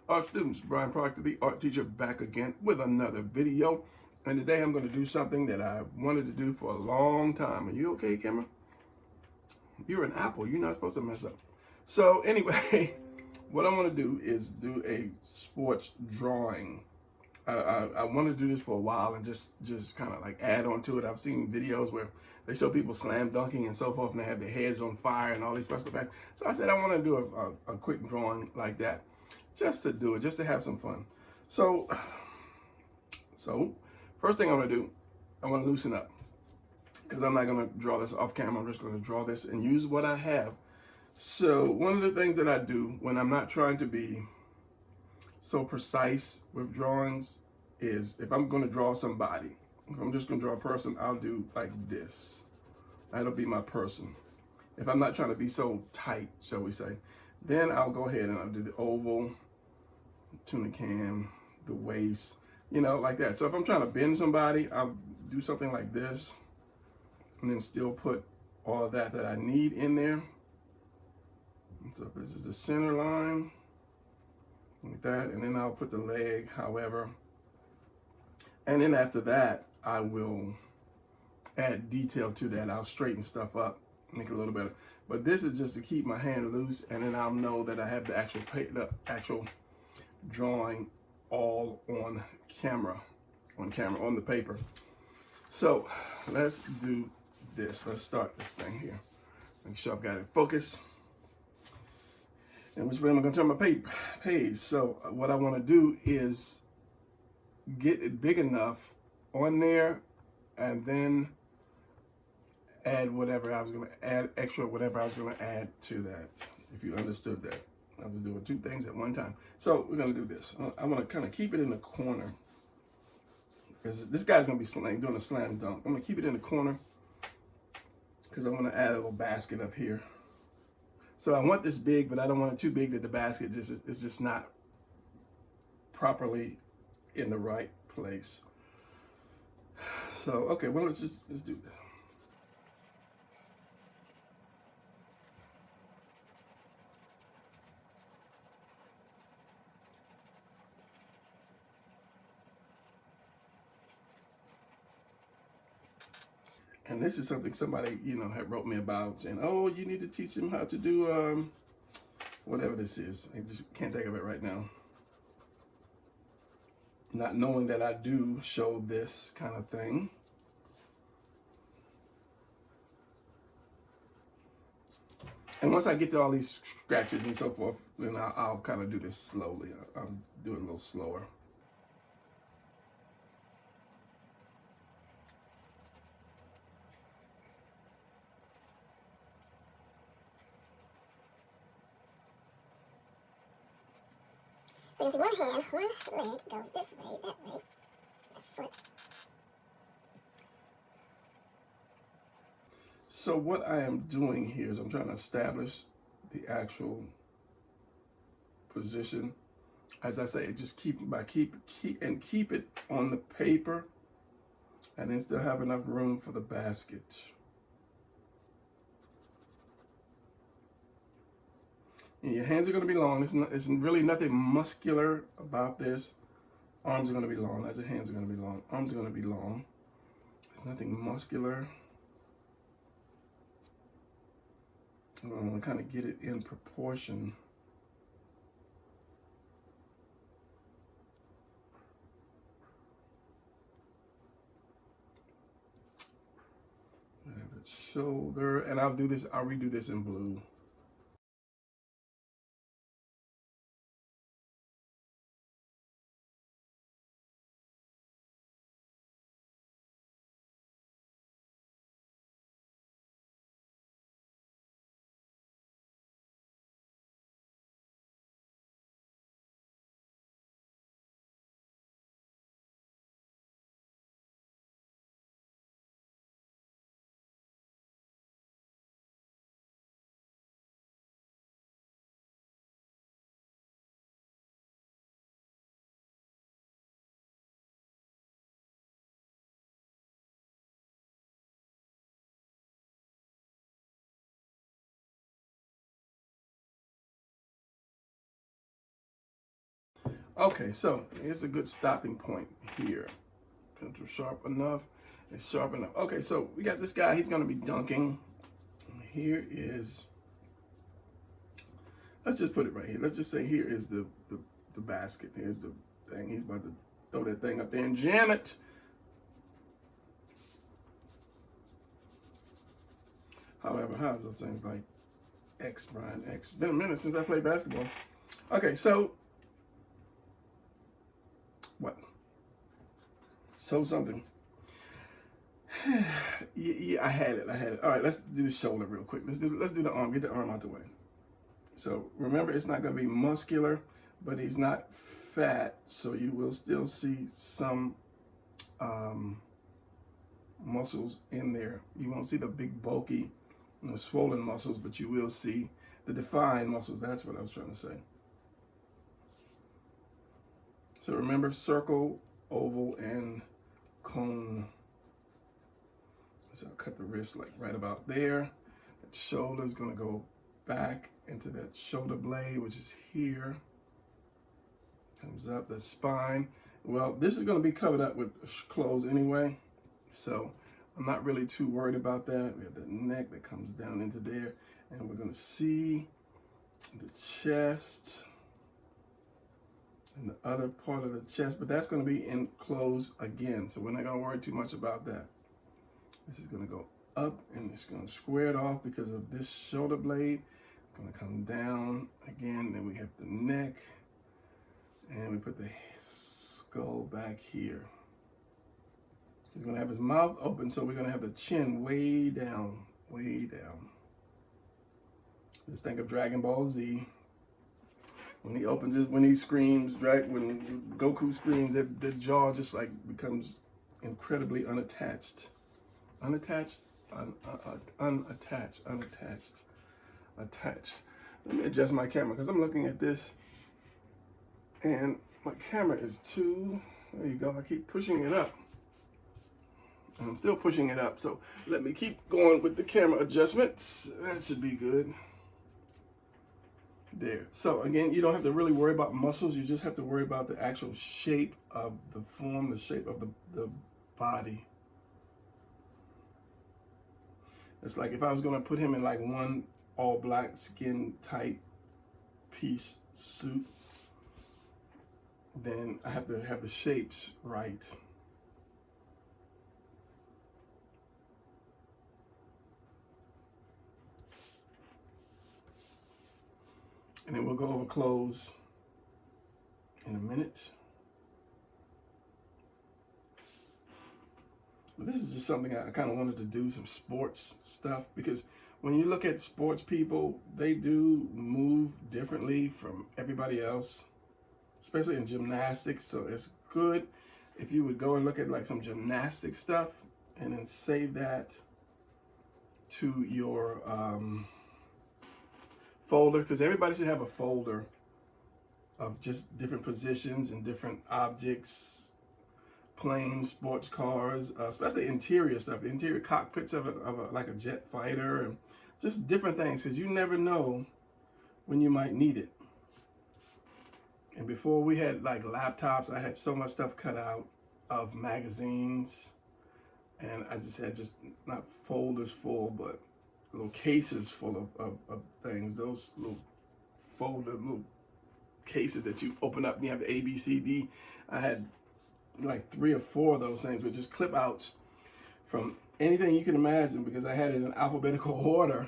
art students. Brian Proctor, the art teacher, back again with another video. And today I'm going to do something that I wanted to do for a long time. Are you okay, camera? You're an apple. You're not supposed to mess up. So anyway, what I want to do is do a sports drawing. I wanted to do this for a while and just kind of like add on to it. I've seen videos where they show people slam dunking and so forth, and they have their heads on fire and all these special effects. So I said I want to do a quick drawing like that, just to do it, just to have some fun. So first thing I'm gonna do, I want to loosen up because I'm not gonna draw this off camera. I'm just gonna draw this and use what I have. So one of the things that I do when I'm not trying to be so precise with drawings is if I'm going to draw somebody, if I'm just going to draw a person, I'll do like this. That'll be my person. If I'm not trying to be so tight, shall we say, then I'll go ahead and I'll do the oval, tuna can, the waist, you know, like that. So if I'm trying to bend somebody, I'll do something like this and then still put all of that I need in there. So if this is the center line, like that, and then I'll put the leg, however. And then after that, I will add detail to that. I'll straighten stuff up, make it a little better. But this is just to keep my hand loose, and then I'll know that I have the actual drawing all on camera, on the paper. So let's do this. Let's start this thing here. Make sure I've got it focused. And which way am I going to turn my page? So what I want to do is get it big enough on there and then add whatever I was going to add, extra whatever I was going to add to that, if you understood that. I was doing two things at one time. So we're going to do this. I want to kind of keep it in the corner because this guy's going to be doing a slam dunk. I'm going to keep it in the corner because I want to add a little basket up here. So I want this big, but I don't want it too big that the basket is just not properly in the right place. So okay, well let's do this. And this is something somebody, you know, had wrote me about, saying, "Oh, you need to teach them how to do whatever this is." I just can't think of it right now. Not knowing that I do show this kind of thing. And once I get to all these scratches and so forth, then I'll kind of do this slowly. I'll do it a little slower. So you can see one hand, one leg goes this way, that way, that foot. So what I am doing here is I'm trying to establish the actual position. As I say, just keep it on the paper, and then still have enough room for the basket. And your hands are going to be long. It's really nothing muscular about this. Arms are going to be long. As the hands are going to be long. Arms are going to be long. There's nothing muscular. I want to kind of get it in proportion. Shoulder, and I'll redo this in blue. Okay, so here's a good stopping point here. Pencil sharp enough. It's sharp enough. Okay, so we got this guy. He's going to be dunking. Here is, let's just put it right here. Let's just say here is the basket. Here's the thing. He's about to throw that thing up there and jam it. However, how's those things like X, Brian X? It's been a minute since I played basketball. Okay, so what? So something. Yeah, I had it. All right, let's do the shoulder real quick. Let's do the arm. Get the arm out the way. So remember, it's not going to be muscular, but he's not fat, so you will still see some muscles in there. You won't see the big, bulky, swollen muscles, but you will see the defined muscles. That's what I was trying to say. So remember, circle, oval, and cone. So I'll cut the wrist like right about there. That shoulder is going to go back into that shoulder blade, which is here. Comes up the spine. Well, this is going to be covered up with clothes anyway, so I'm not really too worried about that. We have the neck that comes down into there, and we're going to see the chest and the other part of the chest, but that's going to be in clothes again, so we're not going to worry too much about that. This is going to go up and it's going to square it off because of this shoulder blade. It's going to come down again. Then we have the neck and we put the skull back here. He's going to have his mouth open, so we're going to have the chin way down, way down. Just think of Dragon Ball Z. When he opens his, when he screams, when Goku screams, the jaw just like becomes incredibly unattached. Unattached, unattached, attached. Let me adjust my camera because I'm looking at this and my camera is too, there you go, I keep pushing it up. And I'm still pushing it up, so let me keep going with the camera adjustments. That should be good. There. So again, you don't have to really worry about muscles, you just have to worry about the actual shape of the form, the shape of the body. It's like if I was going to put him in like one all black skin tight piece suit, then I have to have the shapes right. And then we'll go over clothes in a minute. This is just something I kind of wanted to do, some sports stuff, because when you look at sports people, they do move differently from everybody else, especially in gymnastics. So it's good if you would go and look at like some gymnastic stuff and then save that to your folder, because everybody should have a folder of just different positions and different objects, planes, sports cars, especially interior stuff, interior cockpits of like a jet fighter, and just different things, because you never know when you might need it. And before we had like laptops, I had so much stuff cut out of magazines, and I just had not folders full, but little cases full of things. Those little cases that you open up and you have the A, B, C, D. I had like 3 or 4 of those things with just clip outs from anything you can imagine, because I had it in alphabetical order.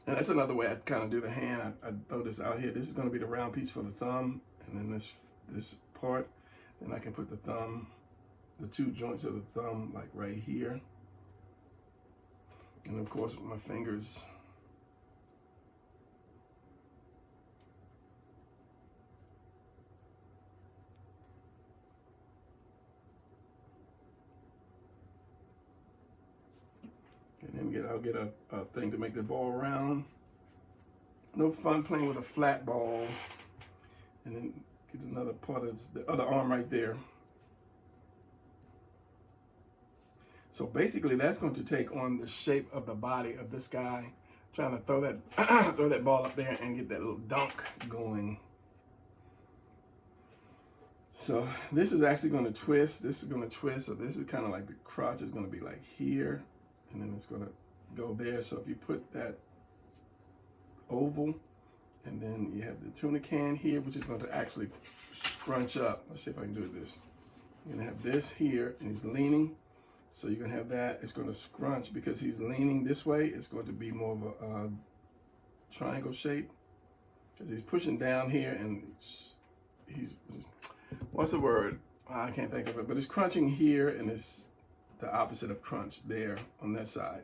And that's another way I kind of do the hand. I throw this out here. This is going to be the round piece for the thumb, and then this part. Then I can put the thumb, the 2 joints of the thumb, like right here. And of course, with my fingers. And then I'll get a thing to make the ball round. It's no fun playing with a flat ball. And then get another part of the other arm right there. So basically that's going to take on the shape of the body of this guy. trying to throw that throw that ball up there and get that little dunk going. So this is actually going to twist. This is going to twist. So this is kind of like the crotch is going to be like here, and then it's going to go there. So if you put that oval, and then you have the tuna can here, which is going to actually scrunch up. Let's see if I can do this. You're going to have this here, and he's leaning. So you're going to have that. It's going to scrunch because he's leaning this way. It's going to be more of a triangle shape because he's pushing down here, and he's what's the word? I can't think of it, but it's crunching here, and it's the opposite of crunch there on that side.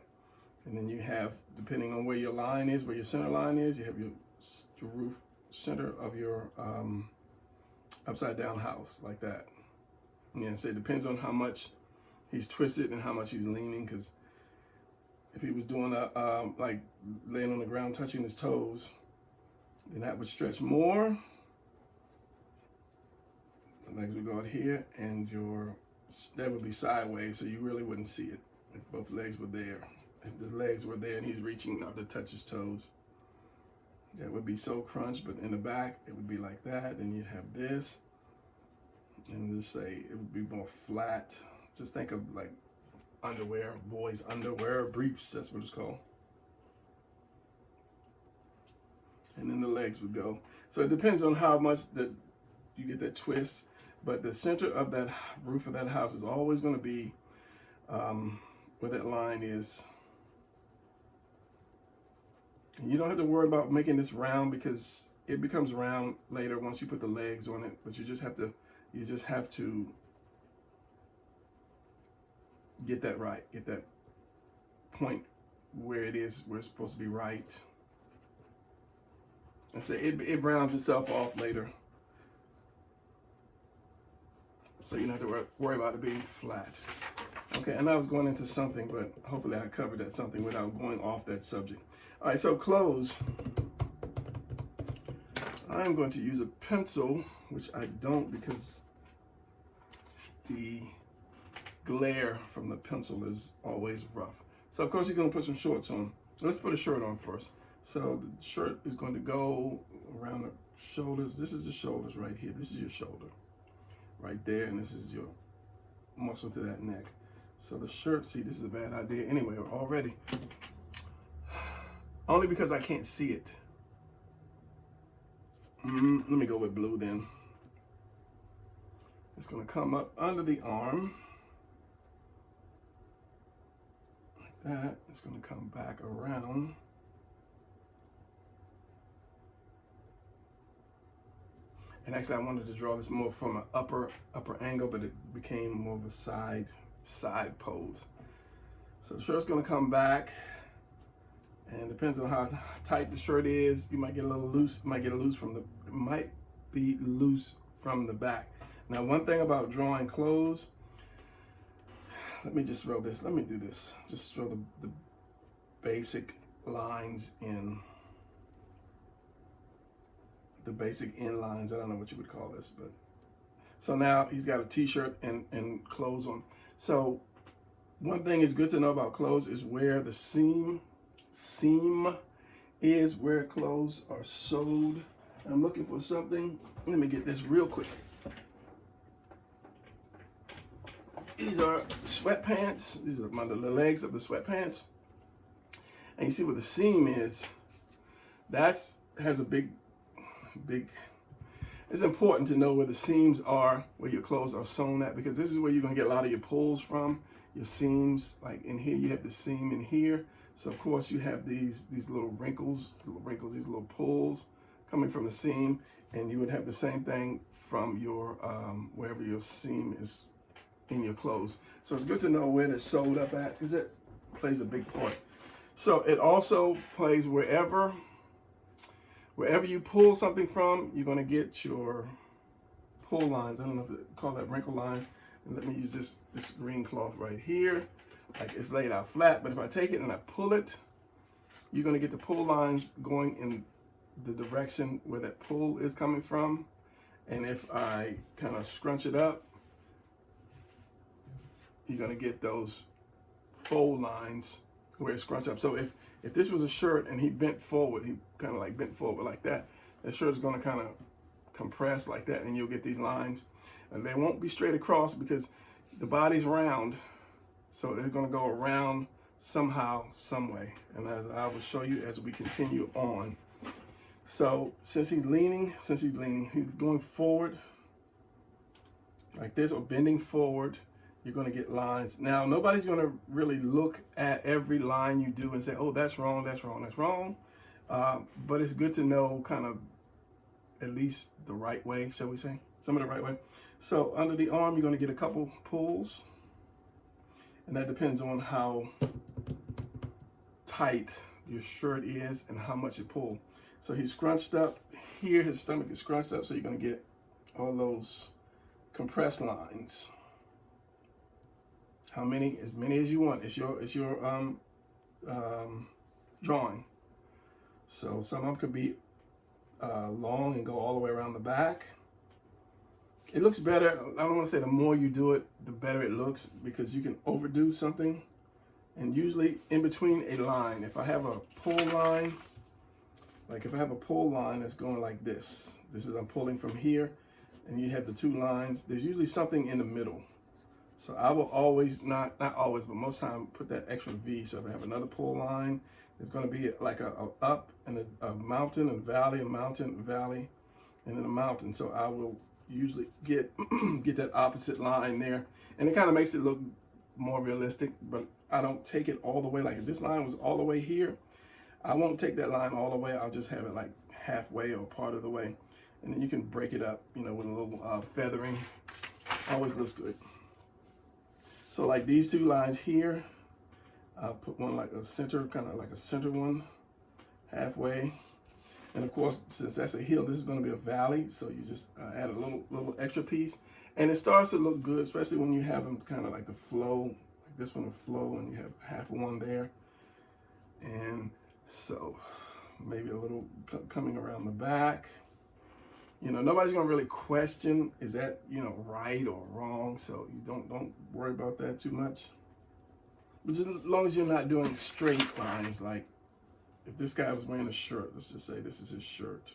And then you have, depending on where your line is, where your center line is, you have your roof center of your upside down house like that. Yeah, so it depends on how much he's twisted and how much he's leaning, because if he was doing like laying on the ground touching his toes, then that would stretch more. The legs would go out here, and that would be sideways, so you really wouldn't see it if both legs were there. If his legs were there and he's reaching out to touch his toes, that would be so crunched. But in the back, it would be like that. Then you'd have this, and just say it would be more flat. Just think of like underwear, boys' underwear, briefs. That's what it's called. And then the legs would go. So it depends on how much that you get that twist. But the center of that roof of that house is always going to be where that line is. And you don't have to worry about making this round because it becomes round later once you put the legs on it. But you just have to get that right. Get that point where it's supposed to be right. And so it rounds itself off later. So you don't have to worry about it being flat. Okay, and I was going into something, but hopefully I covered that something without going off that subject. All right, so clothes. I'm going to use a pencil, which I don't because the glare from the pencil is always rough. So of course you're going to put some shorts on. Let's put a shirt on first. So the shirt is going to go around the shoulders. This is the shoulders right here. This is your shoulder right there, and this is your muscle to that neck. So the shirt, see, this is a bad idea anyway already. Only because I can't see it. Let me go with blue then. It's going to come up under the arm. Like that. It's going to come back around. And actually I wanted to draw this more from an upper angle, but it became more of a side pose. So the shirt's going to come back, and it depends on how tight the shirt is. You might get a little loose. It might be loose from the back. Now, one thing about drawing clothes, let me just throw this. Let me do this. Just throw the basic lines in. The basic inlines. I don't know what you would call this, but so now he's got a t-shirt and clothes on. So one thing is good to know about clothes is where the seam is, where clothes are sewed. I'm looking for something. Let me get this real quick. These are sweatpants. These are the legs of the sweatpants. And you see where the seam is. That has a big, it's important to know where the seams are, where your clothes are sewn at, because this is where you're going to get a lot of your pulls from. Your seams, like in here, you have the seam in here. So of course you have these little wrinkles, these little pulls coming from the seam, and you would have the same thing from your wherever your seam is in your clothes. So it's good to know where they're sewed up at, because it plays a big part. So it also plays wherever you pull something from, you're going to get your pull lines. I don't know if they call that wrinkle lines. And let me use this green cloth right here. Like it's laid out flat, but if I take it and I pull it, you're going to get the pull lines going in the direction where that pull is coming from. And if I kind of scrunch it up, you're going to get those fold lines where it's scrunched up. So if this was a shirt and he bent forward, he kind of like bent forward like that, that shirt is going to kind of compress like that, and you'll get these lines. And they won't be straight across because the body's round, so they're going to go around somehow, some way. And as I will show you as we continue on. So since he's leaning, he's going forward like this or bending forward, you're going to get lines. Now, nobody's going to really look at every line you do and say, oh, that's wrong, that's wrong, that's wrong. But it's good to know kind of at least the right way, shall we say, some of the right way. So under the arm, you're going to get a couple pulls, and that depends on how tight your shirt is and how much you pull. So he's scrunched up here, his stomach is scrunched up, so you're going to get all those compressed lines. How many? As many as you want. It's your drawing. So some of them could be long and go all the way around the back. It looks better. I don't want to say the more you do it, the better it looks, because you can overdo something. And usually in between a line, if I have a pull line, like if I have a pull line that's going like this, I'm pulling from here, and you have the two lines, there's usually something in the middle. So I will always, not always, but most time put that extra V. So if I have another pull line, it's going to be like a up and a mountain and valley, a mountain, valley, and then a mountain. So I will usually get that opposite line there, and it kind of makes it look more realistic. But I don't take it all the way. Like if this line was all the way here, I won't take that line all the way. I'll just have it like halfway or part of the way, and then you can break it up, you know, with a little feathering. Always looks good. So like these two lines here, I'll put one like a center, kind of like a center one, halfway. And of course, since that's a hill, this is going to be a valley. So you just add a little extra piece, and it starts to look good, especially when you have them kind of like the flow, like this one will flow, and you have half of one there. And so maybe a little coming around the back. You know, nobody's gonna really question, is that, you know, right or wrong? So you don't worry about that too much. But just as long as you're not doing straight lines, like if this guy was wearing a shirt, let's just say this is his shirt.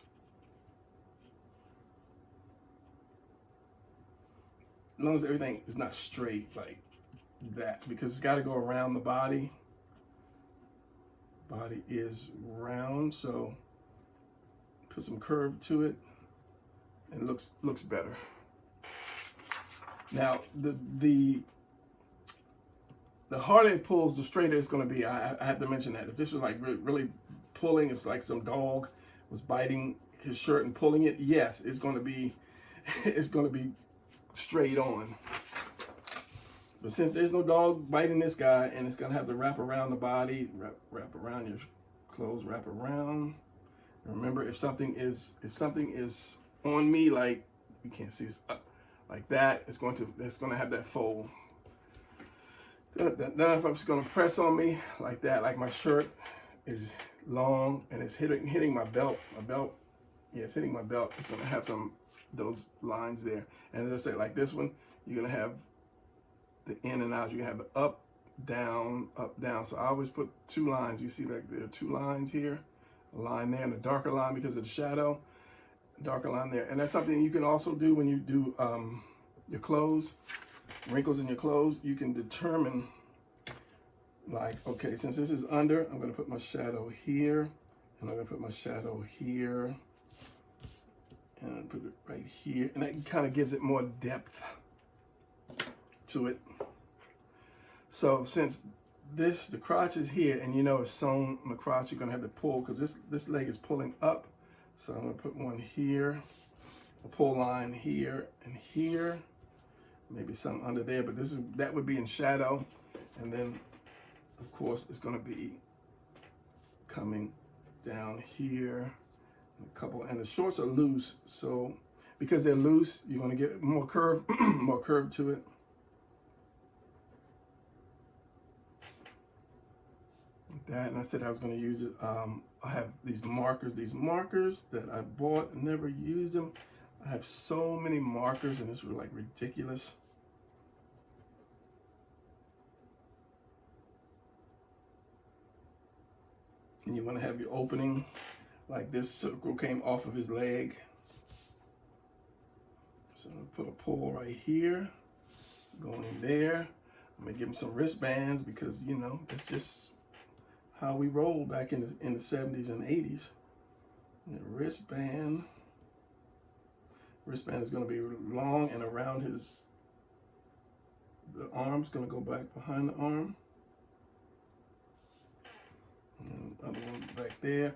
As long as everything is not straight like that, because it's got to go around the body. Body is round, so put some curve to it. It looks better. Now the harder it pulls, the straighter it's going to be. I have to mention that if this was like really pulling, if it's like some dog was biting his shirt and pulling it, yes, it's going to be straight on. But since there's no dog biting this guy, and it's going to have to wrap around the body, wrap around your clothes, wrap around. And remember, if something is on me, like you can't see it's up like that, it's going to have that fold. Now if it's going to press on me like that, like my shirt is long and it's hitting my belt, it's hitting my belt, it's going to have those lines there. And as I say, like this one, you're going to have the in and out, you have the up, down. So I always put two lines. You see, like there are two lines here, a line there and a darker line because of the shadow. Darker line there. And that's something you can also do when you do your clothes, wrinkles in your clothes. You can determine, like, okay, since this is under, I'm going to put my shadow here, and I'm going to put my shadow here, and I'll put it right here, and that kind of gives it more depth to it. So since the crotch is here, and you know it's sewn on the crotch, you're going to have to pull, because this leg is pulling up. So I'm going to put one here, a pull line here and here, maybe some under there, but that would be in shadow. And then, of course, it's going to be coming down here, and the shorts are loose. So because they're loose, you're going to get more curve, more curve to it. Like that, and I said I was going to use it. I have these markers that I bought and never use them. I have so many markers, and it's like ridiculous. And you want to have your opening like this circle came off of his leg. So I'm gonna put a pull right here, going there. I'm gonna give him some wristbands because, you know, that's just how we rolled back in the 70s and 80s. And the wristband is gonna be long and around the arm's gonna go back behind the arm. And the other one back there.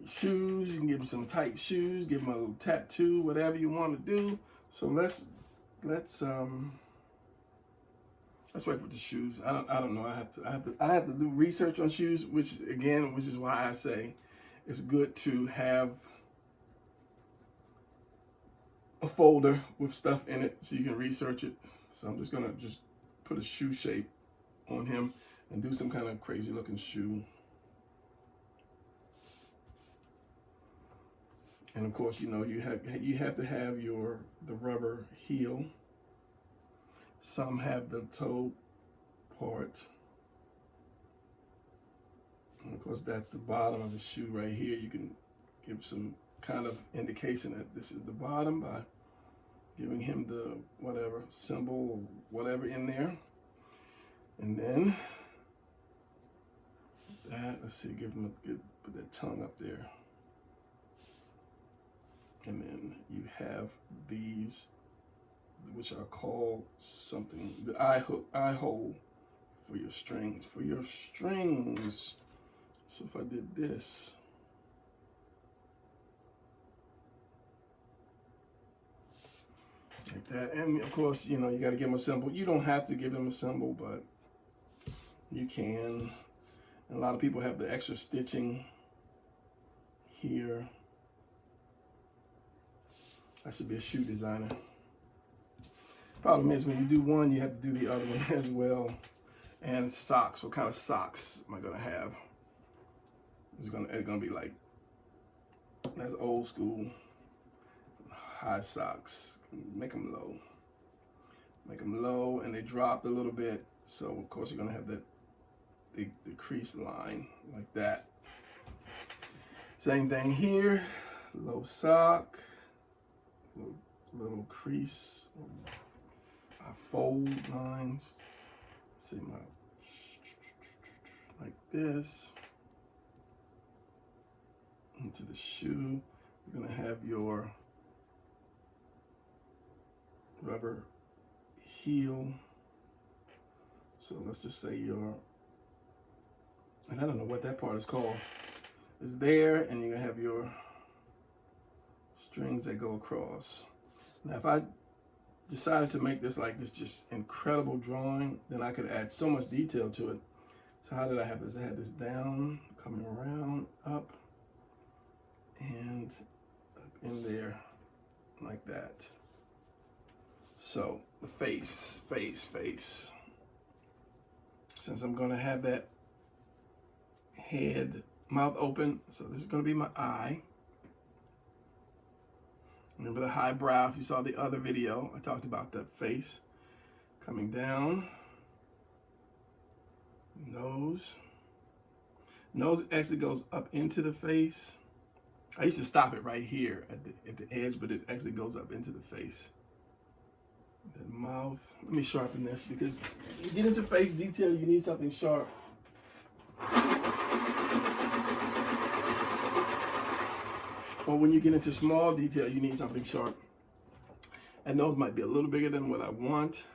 Shoes, you can give him some tight shoes, give him a little tattoo, whatever you want to do. So let's wait with the shoes. I don't know. I have to do research on shoes, which is why I say it's good to have a folder with stuff in it so you can research it. So I'm just gonna put a shoe shape on him and do some kind of crazy looking shoe. And of course, you know, you have to have the rubber heel. Some have the toe part. And of course, that's the bottom of the shoe right here. You can give some kind of indication that this is the bottom by giving him the whatever symbol or whatever in there. And then let's see, put that tongue up there. And then you have these, which are called something, the eye hole for your strings. So if I did this, like that, and of course, you know, you got to give them a symbol. You don't have to give them a symbol, but you can. And a lot of people have the extra stitching here. I should be a shoe designer. Problem is, when you do one, you have to do the other one as well. And socks. What kind of socks am I gonna have? It's gonna be like, that's old school. High socks. Make them low. Make them low, and they dropped a little bit. So of course you're gonna have the crease line like that. Same thing here. Low sock. Little crease, fold lines. See like this into the shoe. You're gonna have your rubber heel. So let's just say and I don't know what that part is called. It's there, and you're gonna have your strings that go across. Now, if I decided to make this like this just incredible drawing, then I could add so much detail to it. So how did I have this? I had this down, coming around, up, and up in there, like that. So the face. Since I'm gonna have that mouth open, so this is gonna be my eye. Remember the high brow. If you saw the other video, I talked about that face coming down. Nose actually goes up into the face. I used to stop it right here at the edge, but it actually goes up into the face. The mouth. Let me sharpen this, because when you get into face detail, you need something sharp. Or when you get into small detail, you need something sharp. And those might be a little bigger than what I want.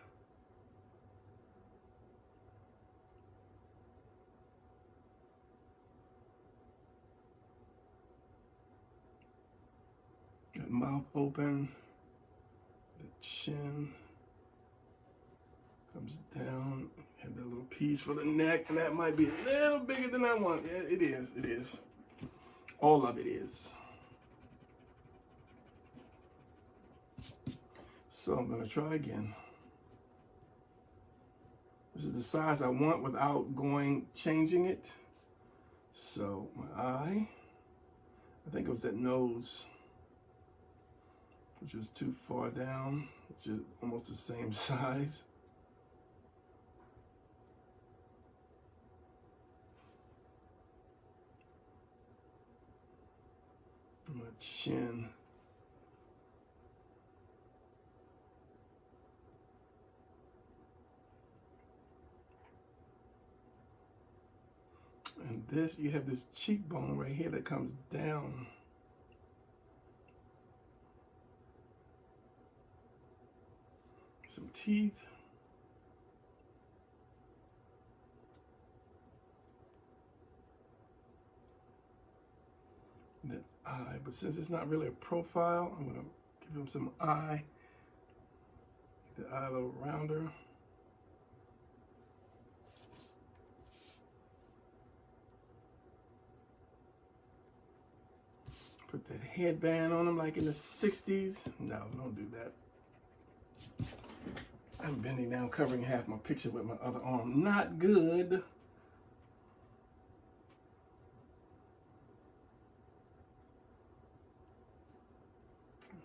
Got mouth open. The chin comes down. Have that little piece for the neck, and that might be a little bigger than I want. Yeah, it is. All of it is. So I'm gonna try again. This is the size I want without changing it. So my eye, I think it was that nose, which was too far down, which is almost the same size. chin. And this, you have this cheekbone right here that comes down. Some teeth. The eye, but since it's not really a profile, I'm gonna give him some eye. Make the eye a little rounder. Put that headband on him like in the 60s. No, don't do that. I'm bending down, covering half my picture with my other arm. Not good.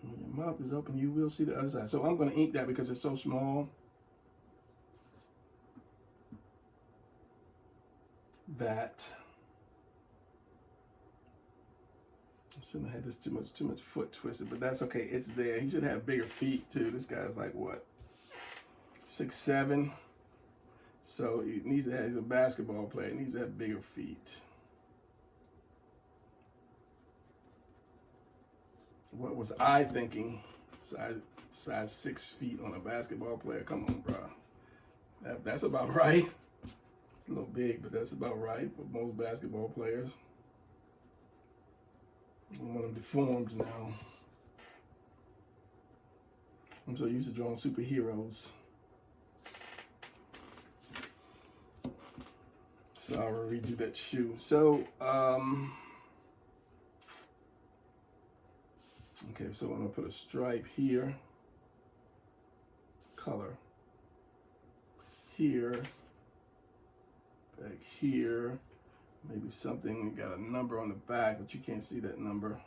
When your mouth is open, you will see the other side. So I'm going to ink that because it's so small that I shouldn't have had this too much foot twisted, but that's okay. It's there. He should have bigger feet too. This guy's like what, 6'7". So he needs to have. He's a basketball player. He needs to have bigger feet. What was I thinking? Size 6 feet on a basketball player. Come on, bro. That's about right. It's a little big, but that's about right for most basketball players. I want them deformed now. I'm so used to drawing superheroes. So I'll redo that shoe. So, okay, so I'm gonna put a stripe here, color, here, back here, maybe something, you got a number on the back, but you can't see that number.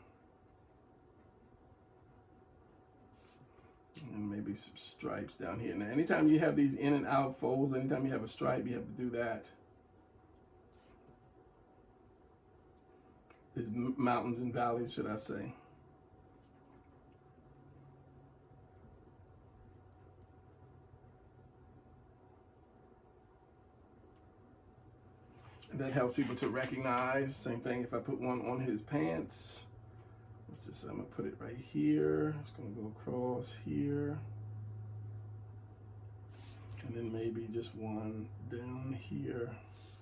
And maybe some stripes down here. Now, anytime you have these in and out folds, anytime you have a stripe, you have to do that. There's mountains and valleys, should I say. That helps people to recognize. Same thing if I put one on his pants. Let's just, I'm gonna put it right here. It's gonna go across here. And then maybe just one down here,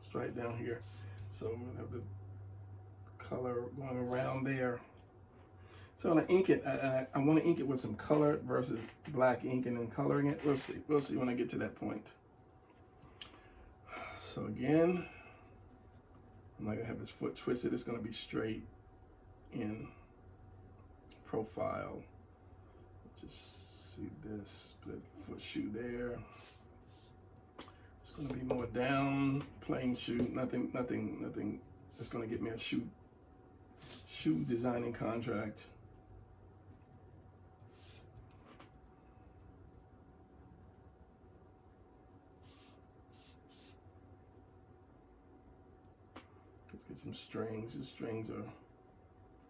straight down here. So I'm gonna have the color going around there. So I'm gonna ink it. I wanna ink it with some color versus black ink and then coloring it. We'll see when I get to that point. So again, I'm not gonna have his foot twisted. It's gonna be straight in profile. Just see this, that foot shoe there. It's gonna be more down, plain shoe, nothing that's gonna get me a shoe designing contract. Let's get some strings. The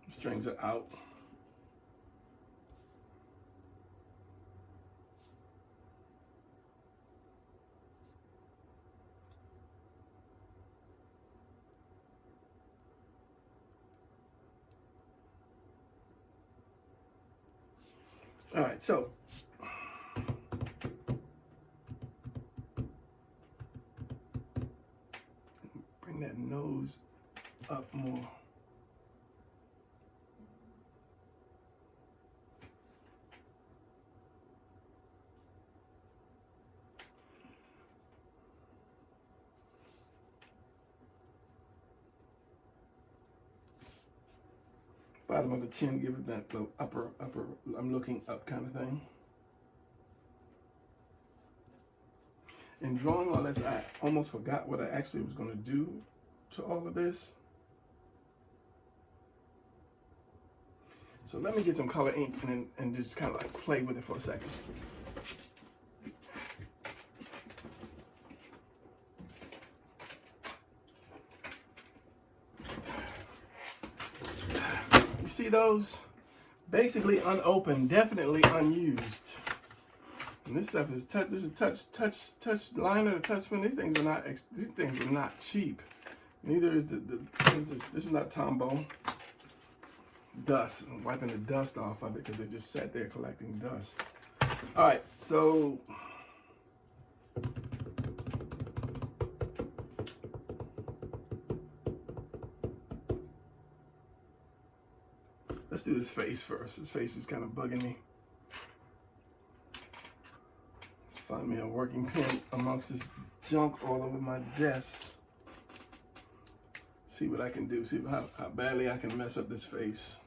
strings are out. All right, so bring that nose up more. Bottom of the chin, give it that little upper, I'm looking up kind of thing. In drawing all this, I almost forgot what I actually was going to do to all of this. So let me get some color ink and just kind of like play with it for a second. see those? Basically unopened, definitely unused. And this stuff is touch. This is touch liner, touch pen. These things are not cheap. Neither is this is not Tombow. Dust. I'm wiping the dust off of it because it just sat there collecting dust. All right, so let's do this face first. This face is kind of bugging me. Find me a working pen amongst this junk all over my desk. See what I can do. See how badly I can mess up this face.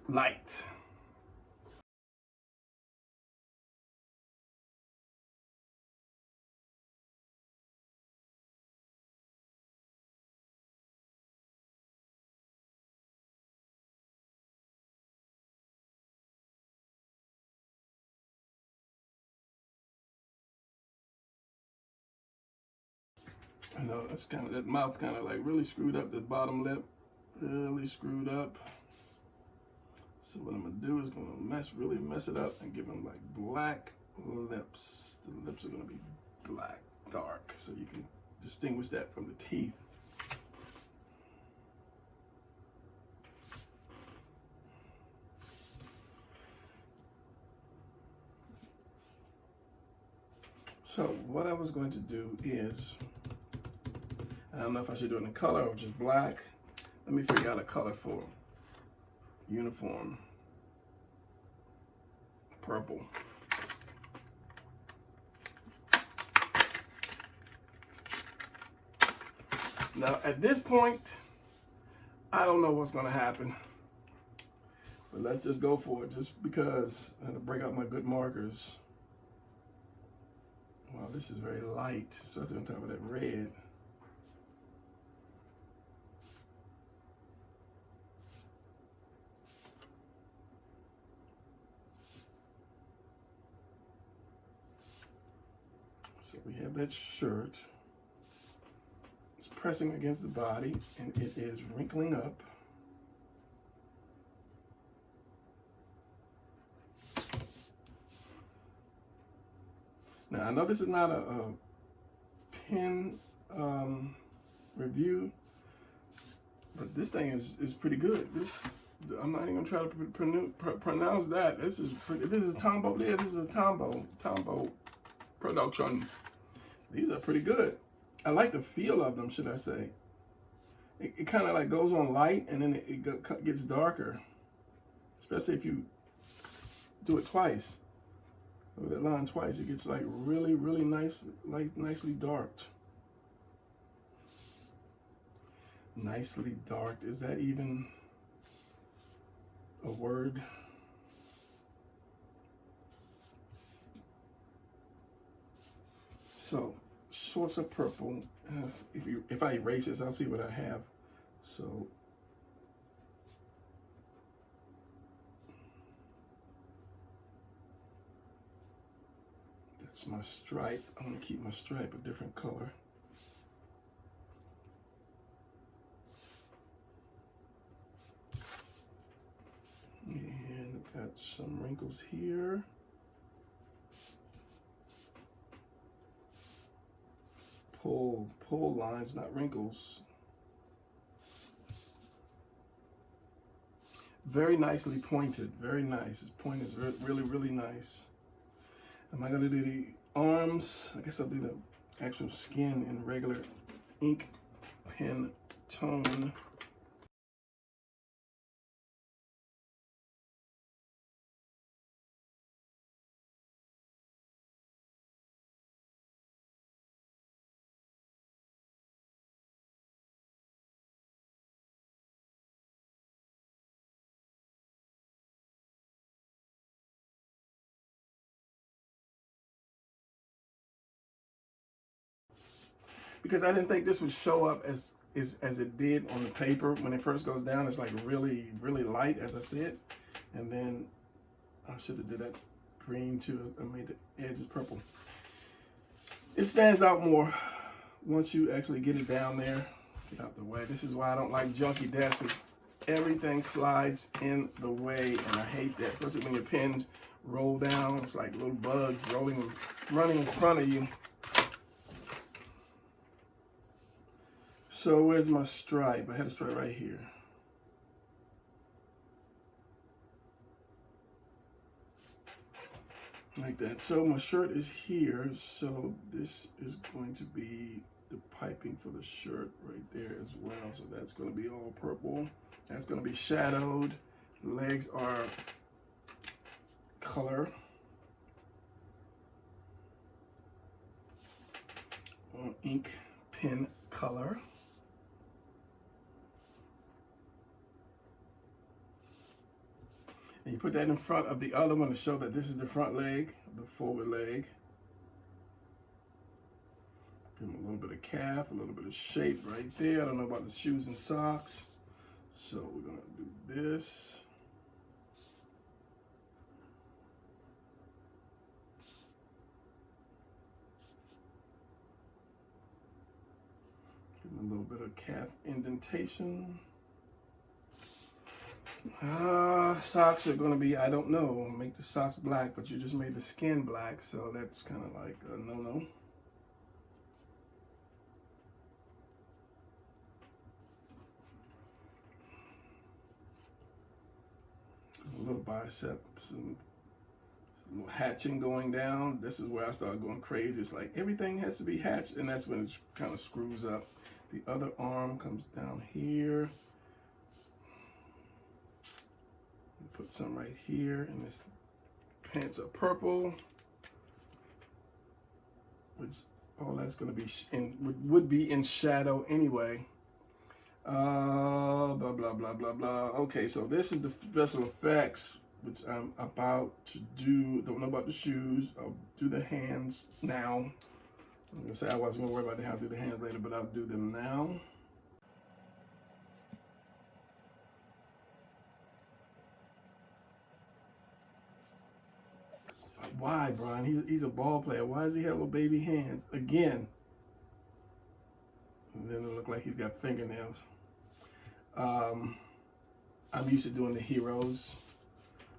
Light. I know that's that mouth kind of like really screwed up. The bottom lip really screwed up. So what I'm gonna do is really mess it up and give him like black lips. The lips are gonna be black, dark, so you can distinguish that from the teeth. So what I was going to do is, I don't know if I should do it in color or just black. Let me figure out a color for uniform. Purple. Now at this point, I don't know what's gonna happen. But let's just go for it, just because I had to break out my good markers. Wow, this is very light, especially on top of that red. So we have that shirt. It's pressing against the body and it is wrinkling up. Now I know this is not a pen review, but this thing is pretty good. I'm not even gonna try to pronounce that. This is Tombow. Yeah, this is a Tombow production. These are pretty good. I like the feel of them, should I say. It kind of like goes on light and then it gets darker, especially if you do it twice. Over that line twice, it gets like really, really nice, like nicely darked. Nicely darked. Is that even a word? So sorts of purple. If I erase this, I'll see what I have. So that's my stripe. I'm gonna keep my stripe a different color. And I've got some wrinkles here. Pull lines, not wrinkles. Very nicely pointed, very nice. His point is really, really nice. Am I gonna do the arms? I guess I'll do the actual skin in regular ink pen tone. Because I didn't think this would show up as it did on the paper. When it first goes down, it's like really, really light, as I said. And then I should have did that green too. I made the edges purple. It stands out more once you actually get it down there. Get out the way. This is why I don't like junky desks, because everything slides in the way, and I hate that, especially when your pins roll down. It's like little bugs running in front of you. So where's my stripe? I had a stripe right here. Like that. So my shirt is here, so this is going to be the piping for the shirt right there as well. So that's going to be all purple. That's going to be shadowed. The legs are color. Or ink pen color. And you put that in front of the other one to show that this is the front leg, the forward leg. Give them a little bit of calf, a little bit of shape right there. I don't know about the shoes and socks. So we're gonna do this. Give them a little bit of calf indentation. Socks are going to be, I don't know, make the socks black, but you just made the skin black, so that's kind of like a no-no. A little bicep, some little hatching going down. This is where I started going crazy. It's like everything has to be hatched, and that's when it kind of screws up. The other arm comes down here. Put some right here, and this pants are purple, which all that's going to be would be in shadow anyway. Blah blah blah blah blah. Okay, so this is the special effects, which I'm about to do. Don't know about the shoes. I'll do the hands now. I'm gonna say I wasn't gonna worry about how to do the hands later, but I'll do them now. Why, Brian? He's a ball player. Why does he have little baby hands again? And then it look like he's got fingernails. I'm used to doing the heroes,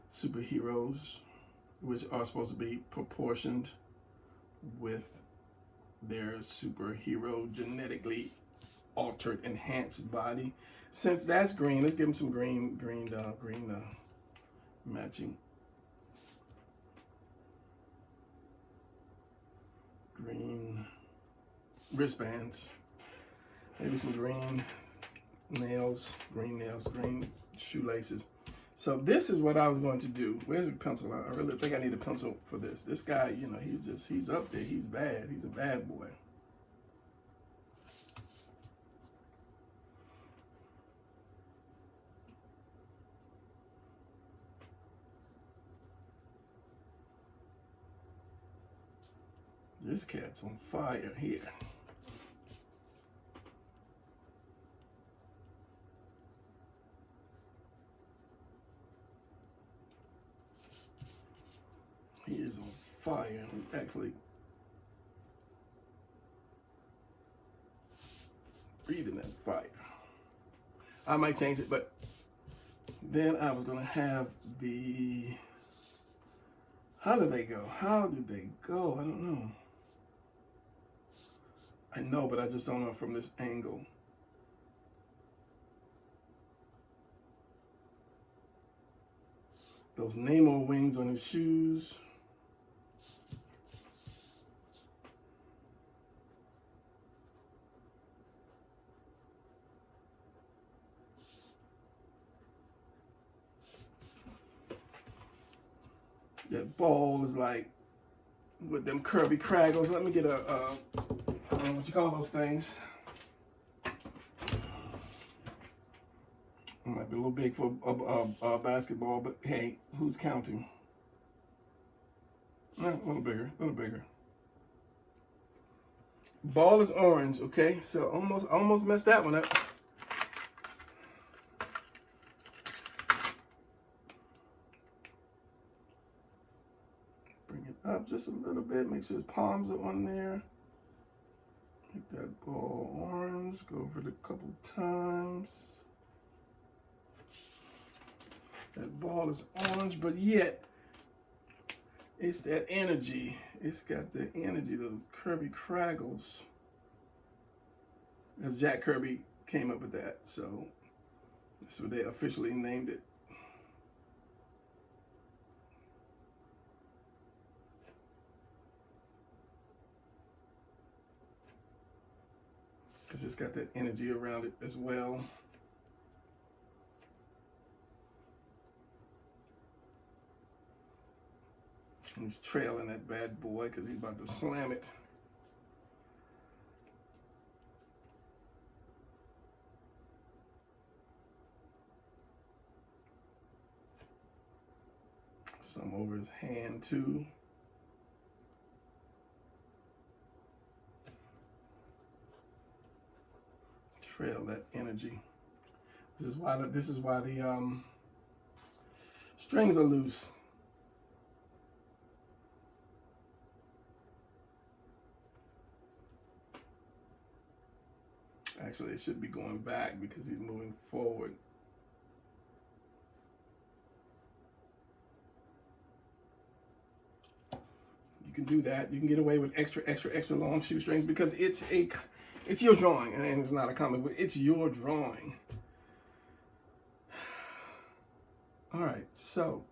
superheroes, which are supposed to be proportioned with their superhero genetically altered, enhanced body. Since that's green, let's give him some green matching. Green wristbands, maybe some green nails, green shoelaces. So this is what I was going to do. Where's the pencil? I really think I need a pencil for this. This guy, you know, he's up there. He's bad. He's a bad boy. This cat's on fire here. He is on fire. Actually, breathing that fire. I might change it, but then I was gonna have the. How did they go? How did they go? I don't know. I know, but I just don't know from this angle. Those Namor wings on his shoes. That ball is like with them curvy craggles. Let me get a I don't know what you call those things. It might be a little big for a basketball, but hey, who's counting? No, a little bigger, a little bigger. Ball is orange, okay? So almost messed that one up. Bring it up just a little bit. Make sure his palms are on there. Make that ball orange. Let's go over it a couple times. That ball is orange, but yet it's that energy. It's got the energy, those Kirby Kraggles. Because Jack Kirby came up with that, so that's what they officially named it. Because it's got that energy around it as well. And he's trailing that bad boy because he's about to slam it. Some over his hand too. Trail that energy. This is why the strings are loose. Actually, it should be going back because he's moving forward. You can do that. You can get away with extra long shoestrings because it's your drawing, and it's not a comic book. It's your drawing. All right, so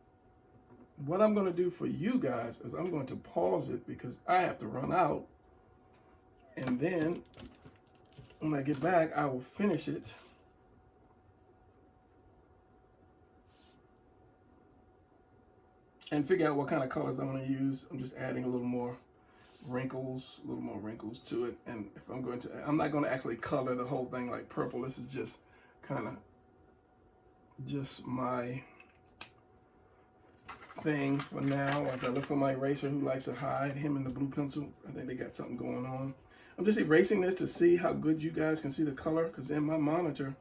what I'm going to do for you guys is I'm going to pause it because I have to run out, and then when I get back, I will finish it. And figure out what kind of colors I'm going to use. I'm just adding a little more wrinkles to it. And if I'm not going to actually color the whole thing like purple. This is just kind of just my thing for now. As I look for my eraser who likes to hide, him and the blue pencil. I think they got something going on. I'm just erasing this to see how good you guys can see the color, because in my monitor,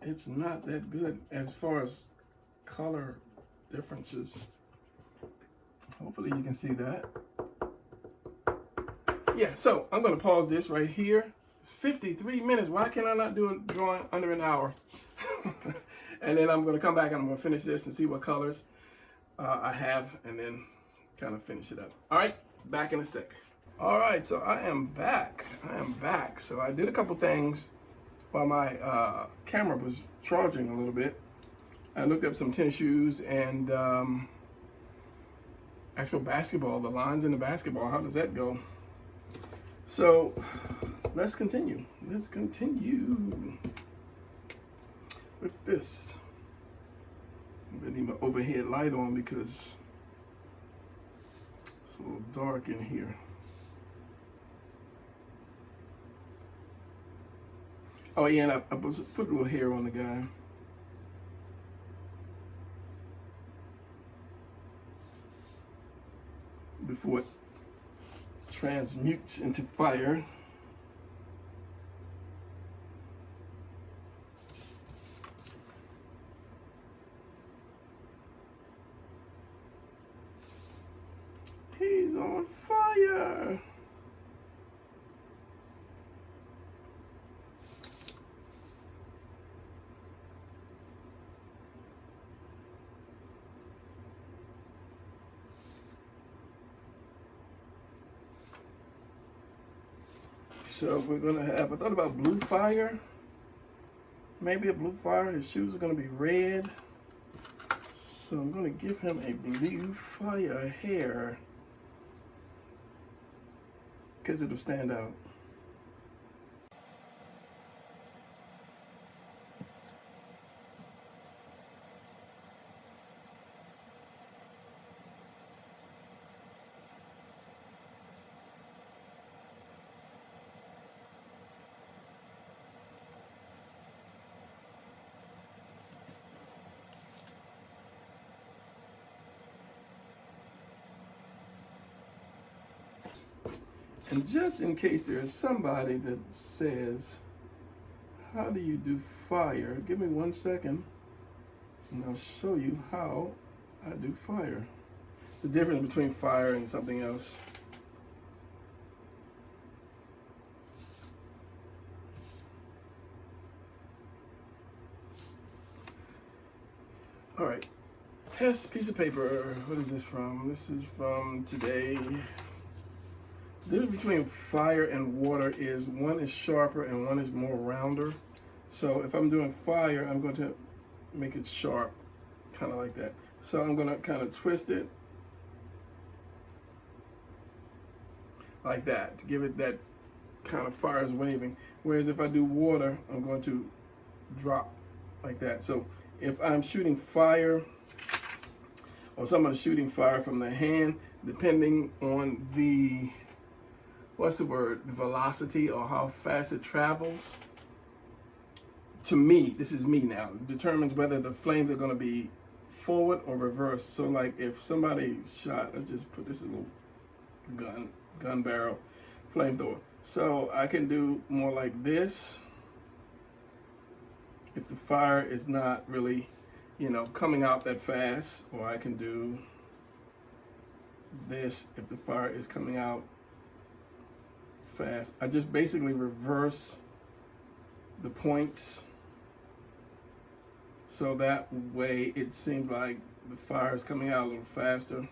it's not that good as far as color differences. Hopefully you can see that. Yeah, so I'm going to pause this right here. It's 53 minutes. Why can I not do a drawing under an hour? And then I'm going to come back and I'm going to finish this and see what colors I have, and then kind of finish it up. All right, back in a sec. All right, so I am back. So I did a couple things while my camera was charging a little bit. I looked up some tennis shoes and actual basketball, the lines in the basketball. How does that go? So let's continue. Let's continue with this. I'm gonna need my overhead light on because it's a little dark in here. Oh yeah, and I put a little hair on the guy. Before it transmutes into fire. He's on fire. So we're gonna have, I thought about blue fire. Maybe a blue fire. His shoes are gonna be red. So I'm gonna give him a blue fire hair because it'll stand out. And just in case there's somebody that says, how do you do fire? Give me 1 second and I'll show you how I do fire. The difference between fire and something else. All right, test piece of paper. What is this from? This is from today. The difference between fire and water is one is sharper and one is more rounder. So if I'm doing fire, I'm going to make it sharp, kind of like that. So I'm going to kind of twist it like that to give it that kind of fire is waving. Whereas if I do water, I'm going to drop like that. So if I'm shooting fire, or someone's shooting fire from their hand, depending on the, what's the word, the velocity or how fast it travels, to me, this is me now, determines whether the flames are going to be forward or reverse. So like if somebody shot, let's just put this in a little gun barrel flamethrower. So I can do more like this if the fire is not really, you know, coming out that fast, or I can do this if the fire is coming out fast. I just basically reverse the points so that way it seems like the fire is coming out a little faster.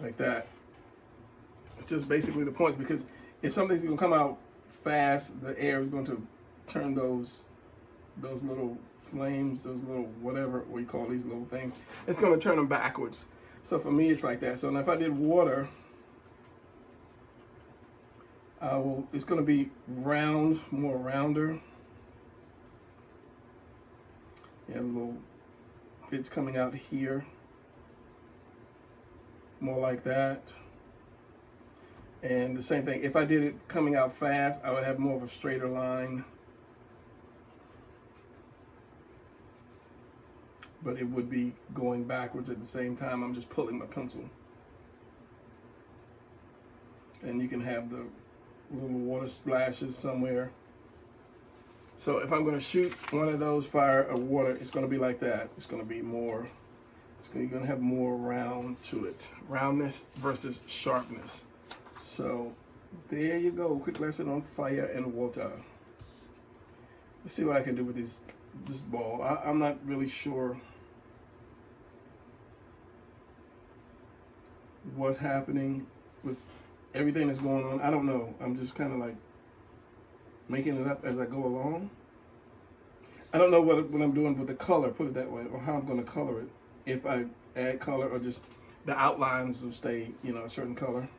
Like that. It's just basically the points, because if something's going to come out fast, the air is going to turn those little flames, those little whatever we call these little things, it's going to turn them backwards. So for me, it's like that. So now if I did water, it's going to be round, more rounder. You have little bits coming out here, more like that. And the same thing, if I did it coming out fast, I would have more of a straighter line. But it would be going backwards at the same time. I'm just pulling my pencil. And you can have the little water splashes somewhere. So if I'm going to shoot one of those fire or water, it's going to be like that. It's going to be more, you're going to have more round to it. Roundness versus sharpness. So there you go. Quick lesson on fire and water. Let's see what I can do with this ball. I'm not really sure what's happening with everything that's going on. I don't know. I'm just kind of like making it up as I go along. I don't know what I'm doing with the color, put it that way, or how I'm going to color it. If I add color, or just the outlines will stay, you know, a certain color.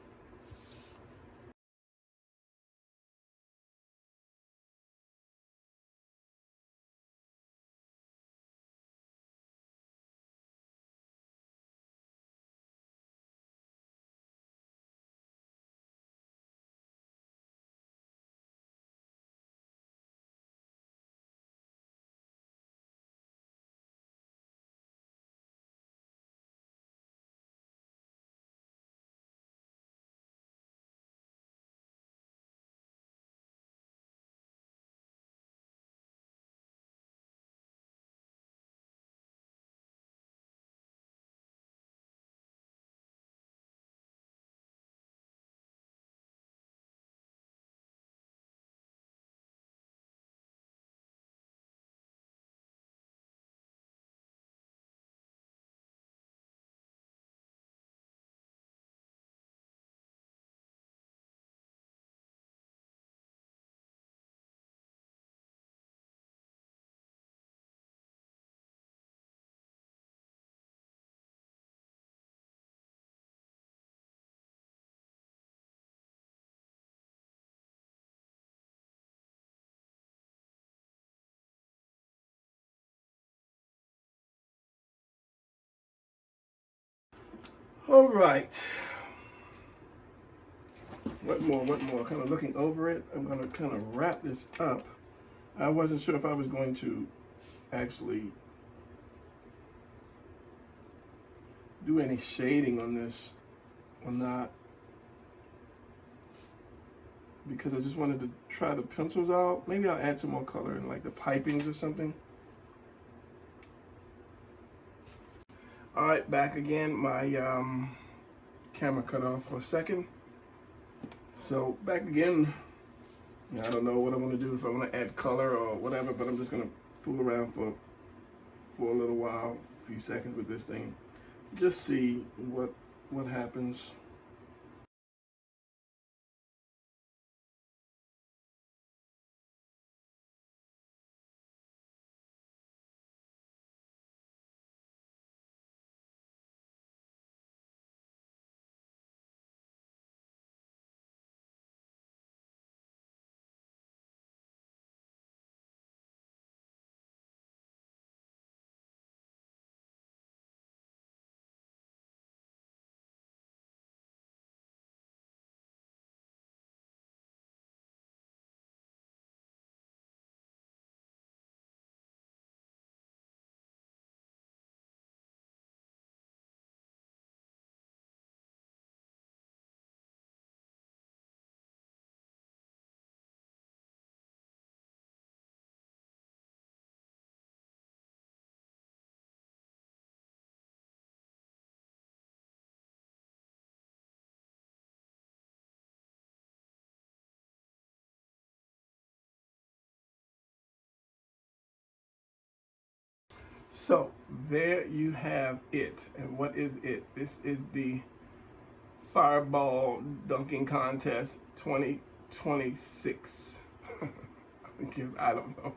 All right. What more? Kind of looking over it. I'm going to kind of wrap this up. I wasn't sure if I was going to actually do any shading on this or not, because I just wanted to try the pencils out. Maybe I'll add some more color in like the pipings or something. All right, back again. My camera cut off for a second. So back again. I don't know what I want to do, if I want to add color or whatever, but I'm just going to fool around for a little while, a few seconds with this thing. Just see what happens. So there you have it. And what is it? This is the Fireball Dunking Contest 2026. Because I don't know.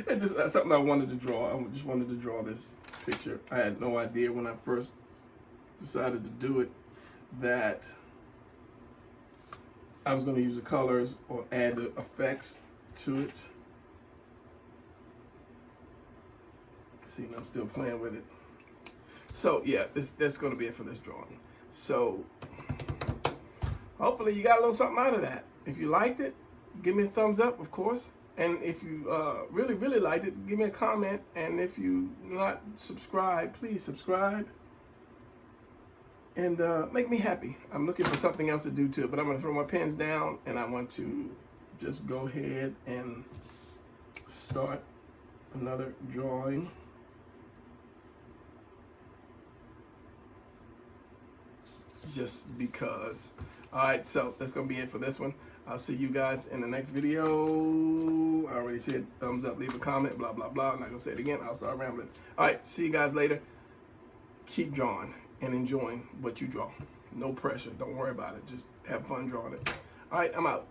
It's just something I wanted to draw. I just wanted to draw this picture. I had no idea when I first decided to do it that I was going to use the colors or add the effects to it. See, I'm still playing with it. So yeah, that's going to be it for this drawing. So hopefully you got a little something out of that. If you liked it, give me a thumbs up, of course. And if you really, really liked it, give me a comment. And if you not subscribed, please subscribe. And make me happy. I'm looking for something else to do to it, but I'm going to throw my pens down and I want to just go ahead and start another drawing. Just because. All right, so that's going to be it for this one. I'll see you guys in the next video. I already said thumbs up, leave a comment, blah, blah, blah. I'm not going to say it again. I'll start rambling. All right, see you guys later. Keep drawing and enjoying what you draw. No pressure. Don't worry about it. Just have fun drawing it. All right, I'm out.